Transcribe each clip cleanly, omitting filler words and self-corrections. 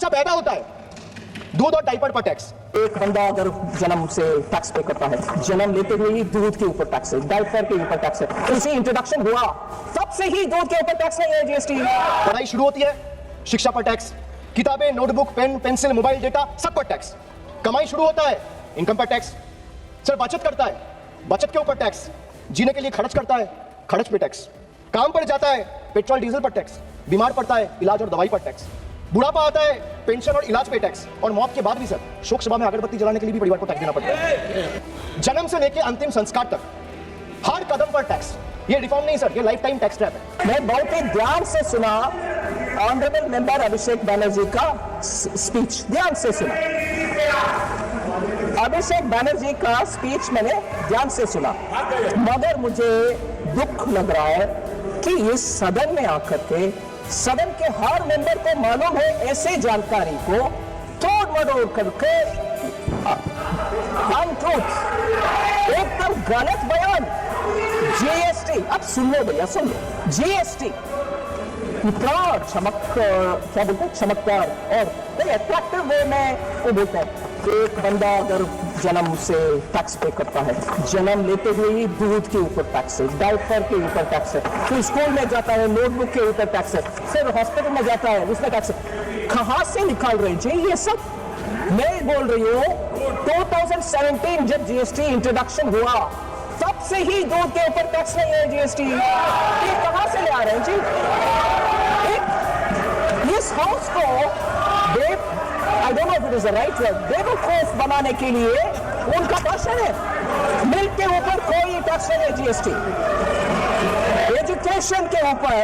बच्चा पैदा होता है, दूध और डायपर पर टैक्स। एक बंदा अगर जन्म से टैक्स पे करता है, जन्म लेते हुए ही दूध के ऊपर टैक्स है, डायपर के ऊपर टैक्स है, उसी इंट्रोडक्शन हुआ तब से ही दूध के ऊपर टैक्स नहीं है जीएसटी। पढ़ाई शुरू होती है, शिक्षा पर टैक्स, किताबें, notebook, pen, pencil, mobile data, सब पर टैक्स। कमाई शुरू होता है, इनकम पर टैक्स। सर बचत करता है, बचत के ऊपर टैक्स। जीने के लिए खर्च करता है, खर्च पे टैक्स। काम पर जाता है, पेट्रोल डीजल पर टैक्स। बीमार पड़ता है, इलाज और दवाई पर टैक्स। बुढ़ापा आता है, पेंशन और इलाज पे टैक्स। और मौत के बाद भी सर शोक सभा में अगरबत्ती जलाने के लिए भी परिवार को टैक्स देना पड़ता है। जन्म से लेकर अंतिम संस्कार तक हर कदम पर टैक्स। ये रिफॉर्म नहीं सर, ये लाइफ टाइम टैक्स ट्रैप है। मैं बहुत ही ध्यान से सुना ऑनरेबल मेंबर अभिषेक बनर्जी का स्पीच, ध्यान से सुना। अभिषेक बनर्जी का स्पीच मैंने ध्यान से सुना, मगर मुझे दुख लग रहा है कि इस सदन में आकर के सदन के हर मेंबर को मालूम है ऐसे जानकारी को तोड़ मरोड़ करके अनट्रूथ, एकदम गलत बयान। जीएसटी, अब सुन लो भैया, सुन लो। जीएसटी इतना क्या बोलते हैं, चमकदार और बड़े अट्रैक्टिव वे में वो बोलते हैं। एक बंदा अगर जन्म से टैक्स पे करता है, जन्म लेते हुए ही दूध के ऊपर टैक्स है, डायपर के ऊपर टैक्स है, फिर स्कूल में जाता है नोटबुक के ऊपर टैक्स है, फिर हॉस्पिटल में जाता है उसमें टैक्स है। कहां से निकाल रहे जी ये सब? मैं बोल रही हूँ 2017 जब जीएसटी इंट्रोडक्शन हुआ तब से ही दूध के ऊपर टैक्स नहीं है जीएसटी। ये कहां से ले आ रहे हैं जी? इस हाउस को I don't know if it is the right word, बेवकूफ बनाने के लिए उनका भाषण है। मिल्क के ऊपर कोई टैक्स नहीं है जीएसटी, एजुकेशन के ऊपर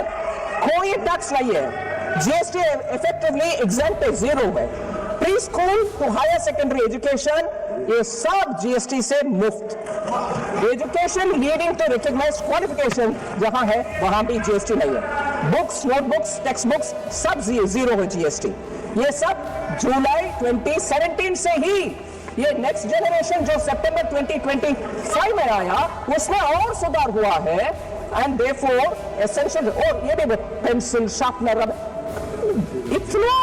कोई टैक्स नहीं है। जीएसटी इफेक्टिवली एग्जेम्प्ट है, जीरो है। Pre school to higher secondary education ये सब जीएसटी से मुफ्त। Education leading to recognised qualification जहां है वहां भी जीएसटी नहीं है। बुक्स, नोटबुक्स, टेक्स्ट बुक्स सब जीरो है जीएसटी। ये सब जुलाई 2017 से ही, ये नेक्स्ट जनरेशन जो सितंबर 2025 में आया उसमें और सुधार हुआ है। एंड देयरफॉर एसेंशियल, और ये भी पेंसिल, शार्पनर, इतना